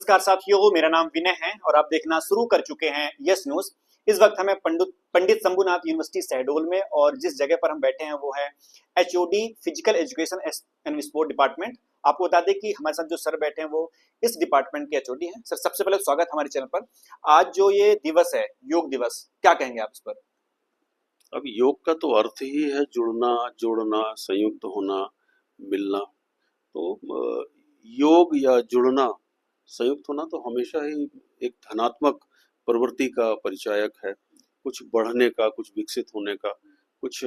नमस्कार साथियों, मेरा नाम विनय है और आप देखना शुरू कर चुके हैं यस न्यूज। इस वक्त हमें पंडित शंभुनाथ यूनिवर्सिटी शहडोल में और जिस जगह पर हम बैठे हैं वो है HOD physical education and sport department. आपको बता दें कि हमारे साथ जो सर बैठे हैं वो इस डिपार्टमेंट के एचओडी हैं। सर, सबसे पहले स्वागत हमारे चैनल पर। आज जो ये दिवस है, योग दिवस, क्या कहेंगे आप इस पर? अब योग का तो अर्थ ही है जुड़ना, जोड़ना, संयुक्त होना, मिलना। तो योग या जुड़ना, संयुक्त होना तो हमेशा ही एक धनात्मक प्रवृत्ति का परिचायक है। कुछ बढ़ने का, कुछ विकसित होने का, कुछ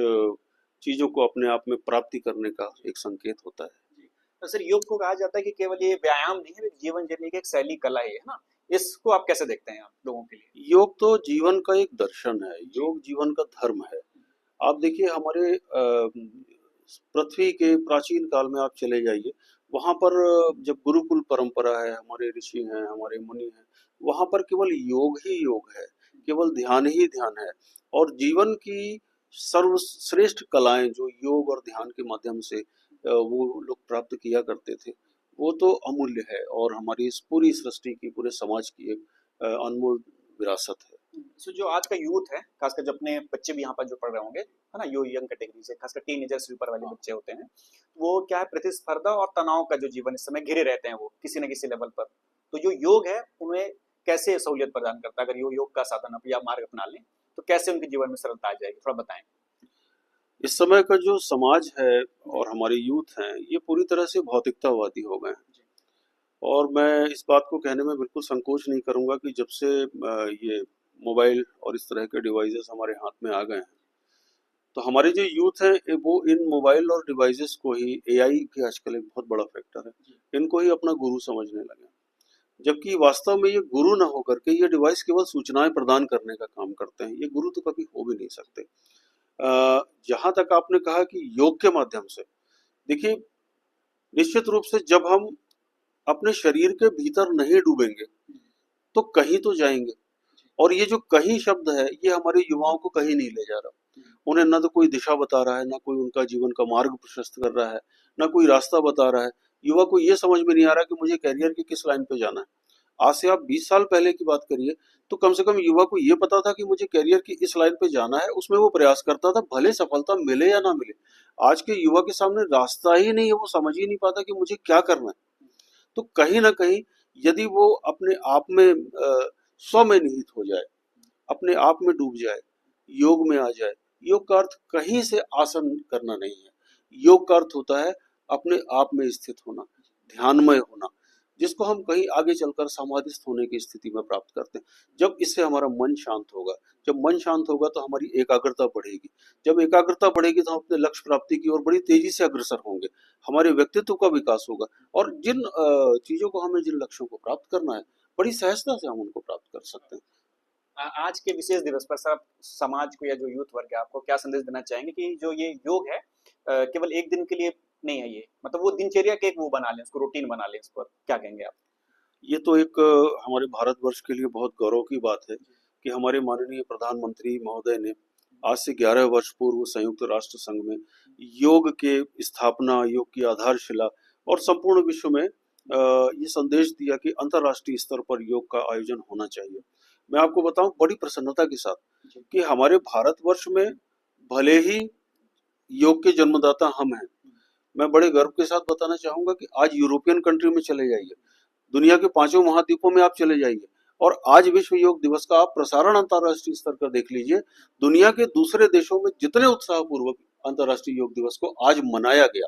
चीज़ों को अपने आप में प्राप्ति करने का एक संकेत होता है। तो सर, योग को कहा जाता है कि केवल ये व्यायाम नहीं है, जीवन जीने की एक शैली, कला है ना? इसको आप कैसे देखते हैं आप लोगों के लिए? योग तो जीवन का एक दर्शन है, योग जीवन का धर्म है। आप देखिए हमारे पृथ्वी के प्राचीन काल में आप चले जाइए, वहाँ पर जब गुरुकुल परंपरा है, हमारे ऋषि हैं, हमारे मुनि हैं, वहाँ पर केवल योग ही योग है, केवल ध्यान ही ध्यान है। और जीवन की सर्वश्रेष्ठ कलाएं जो योग और ध्यान के माध्यम से वो लोग प्राप्त किया करते थे, वो तो अमूल्य है और हमारी इस पूरी सृष्टि की, पूरे समाज की एक अनमोल विरासत है। सो जो आज का यूथ है, खासकर जो अपने बच्चे भी यहाँ पर जो पढ़ रहे होंगे, है ना, यो यंग कैटेगरी से, खासकर टीनेजर्स ऊपर वाले बच्चे होते हैं, वो क्या है, प्रतिस्पर्धा और तनाव का जो जीवन इस समय घिरे रहते हैं, वो किसी न किसी लेवल पर। तो जो योग है उन्हें कैसे सहूलियत प्रदान करता है? अगर योग का साधन या मार्ग अपना लें तो कैसे उनके जीवन में सरलता आ जाएगी, थोड़ा बताएं। इस समय का जो समाज है और हमारे यूथ हैं, ये पूरी तरह से भौतिकतावादी हो गए हैं। और मैं इस बात को कहने में बिल्कुल संकोच नहीं करूंगा कि जब से ये मोबाइल और इस तरह के डिवाइसेस हमारे हाथ में आ गए हैं, तो हमारे जो यूथ है वो इन मोबाइल और डिवाइसेस को ही, एआई के आजकल एक बहुत बड़ा फैक्टर है, इनको ही अपना गुरु समझने लगे। जबकि वास्तव में ये गुरु ना होकर के ये डिवाइस केवल सूचनाएं प्रदान करने का काम करते हैं, ये गुरु तो कभी हो भी नहीं सकते। जहां तक आपने कहा कि योग के माध्यम से, देखिए, निश्चित रूप से जब हम अपने शरीर के भीतर नहीं डूबेंगे तो कहीं तो जाएंगे। और ये जो कहीं शब्द है, ये हमारे युवाओं को कहीं नहीं ले जा रहा। उन्हें ना तो कोई दिशा बता रहा है, ना कोई उनका जीवन का मार्ग प्रशस्त कर रहा है, ना कोई रास्ता बता रहा है। युवा को ये समझ में नहीं आ रहा कि मुझे कैरियर की किस लाइन पे जाना है। आज से आप 20 साल पहले की बात करिए तो कम से कम युवा को ये पता था कि मुझे कैरियर की इस लाइन पे जाना है, उसमें वो प्रयास करता था, भले सफलता मिले या ना मिले। आज के युवा के सामने रास्ता ही नहीं है, वो समझ ही नहीं पाता कि मुझे क्या करना है। तो कहीं ना कहीं यदि वो अपने आप में स्व में निहित हो जाए, अपने आप में डूब जाए, योग में आ जाए। योग का अर्थ कहीं से आसन करना नहीं है। योग का अर्थ होता है अपने आप में स्थित होना, ध्यानमय होना, जिसको हम कहीं आगे चलकर समाधिस्थ होने की स्थिति में प्राप्त करते हैं। जब इससे हमारा मन शांत होगा, जब मन शांत होगा तो हमारी एकाग्रता बढ़ेगी। जब एकाग्रता बढ़ेगी तो हम अपने लक्ष्य प्राप्ति की ओर बड़ी तेजी से अग्रसर होंगे। हमारे व्यक्तित्व का विकास होगा और जिन चीजों को, हमें जिन लक्ष्यों को प्राप्त करना है, बड़ी सहजता से हम उनको प्राप्त कर सकते हैं। आज के विशेष दिवस पर सर, समाज को या जो यूथ वर्ग है, आपको क्या संदेश देना चाहेंगे कि जो ये योग है केवल एक दिन के लिए नहीं है, ये मतलब वो दिनचर्या के एक वो बना लें, उसको रूटीन बना लें, इस पर क्या कहेंगे आप? ये तो एक हमारे भारतवर्ष के लिए बहुत गौरव की बात है कि हमारे माननीय प्रधानमंत्री महोदय ने आज से 11 वर्ष पूर्व संयुक्त राष्ट्र संघ में योग के स्थापना, योग की आधारशिला और संपूर्ण विश्व में ये संदेश दिया कि अंतर्राष्ट्रीय स्तर पर योग का आयोजन होना चाहिए। मैं आपको बताऊं बड़ी प्रसन्नता के साथ कि हमारे भारतवर्ष में भले ही योग के जन्मदाता हम हैं, मैं बड़े गर्व के साथ बताना चाहूंगा कि आज यूरोपियन कंट्री में चले जाइए, दुनिया के 5 महाद्वीपों में आप चले जाइए और आज विश्व योग दिवस का आप प्रसारण अंतर्राष्ट्रीय स्तर पर देख लीजिए। दुनिया के दूसरे देशों में जितने उत्साहपूर्वक अंतर्राष्ट्रीय योग दिवस को आज मनाया गया,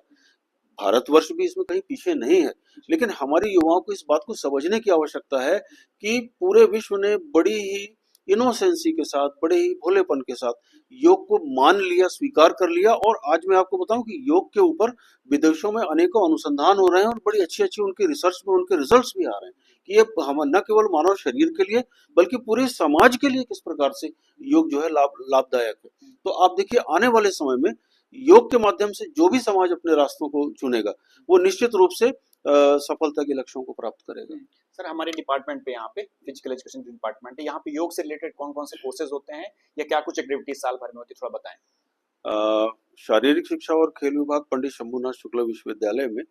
भारतवर्ष भी इसमें कहीं पीछे नहीं है। लेकिन हमारे युवाओं को इस बात को समझने की आवश्यकता है कि पूरे विश्व ने बड़ी ही इनोसेंसी के साथ, बड़े ही भोलेपन के साथ योग को मान लिया, स्वीकार कर लिया। और आज मैं आपको बताऊं कि योग के ऊपर विदेशों में अनेकों अनुसंधान हो रहे हैं और बड़ी अच्छी अच्छी उनकी रिसर्च में उनके रिजल्ट्स भी आ रहे हैं कि ये हम न केवल मानव शरीर के लिए बल्कि पूरे समाज के लिए किस प्रकार से योग जो है लाभदायक है। तो आप देखिए आने वाले समय में योग के माध्यम से जो भी समाज अपने रास्तों को चुनेगा, वो निश्चित रूप से सफलता के लक्ष्यों को प्राप्त करेगा। सर, हमारे डिपार्टमेंट पे, यहाँ पे फिजिकल एजुकेशन डिपार्टमेंट है, यहाँ पे योग से रिलेटेड कौन कौन से कोर्सेज होते हैं या क्या कुछ एक्टिविटीज साल भर में होती है, थोड़ा बताएं। शारीरिक शिक्षा और खेल विभाग पंडित शंभुनाथ शुक्ला विश्वविद्यालय में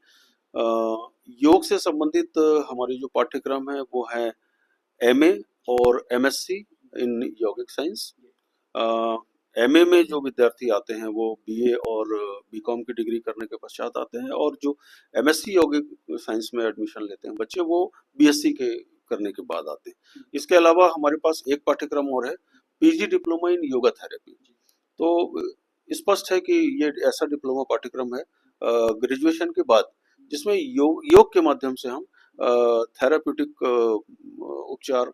योग से संबंधित हमारे जो पाठ्यक्रम है वो है एमए और MSc in yogic science. MA में जो विद्यार्थी आते हैं वो बीए और बीकॉम की डिग्री करने के पश्चात आते हैं, और जो एमएससी यौगिक साइंस में एडमिशन लेते हैं बच्चे वो बीएससी के करने के बाद आते हैं। इसके अलावा हमारे पास एक पाठ्यक्रम और है, PG diploma in yoga therapy. तो स्पष्ट है कि ये ऐसा डिप्लोमा पाठ्यक्रम है ग्रेजुएशन के बाद जिसमें योग के माध्यम से हम थेराप्यूटिक उपचार,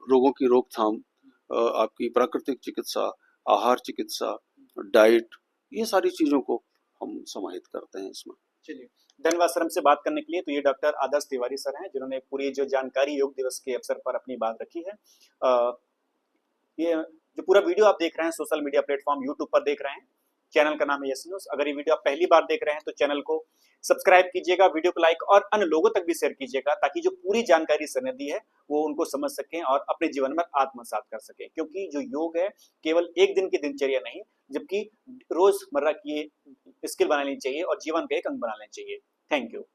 रोगों की रोकथाम, आपकी प्राकृतिक चिकित्सा, आहार चिकित्सा, डाइट, ये सारी चीजों को हम समाहित करते हैं इसमें। चलिए, धन्यवाद सर हमसे बात करने के लिए। तो ये डॉक्टर आदर्श तिवारी सर हैं जिन्होंने पूरी जो जानकारी योग दिवस के अवसर पर अपनी बात रखी है। ये जो पूरा वीडियो आप देख रहे हैं सोशल मीडिया प्लेटफॉर्म यूट्यूब पर देख रहे हैं, चैनल का नाम है यस न्यूज। अगर ये वीडियो आप पहली बार देख रहे हैं तो चैनल को सब्सक्राइब कीजिएगा, वीडियो को लाइक और अन्य लोगों तक भी शेयर कीजिएगा, ताकि जो पूरी जानकारी सर ने दी है वो उनको समझ सकें और अपने जीवन में आत्मसात कर सकें। क्योंकि जो योग है केवल एक दिन की दिनचर्या नहीं, जबकि रोजमर्रा की स्किल बना लेनी चाहिए और जीवन का एक अंग बना लेना चाहिए। Thank you.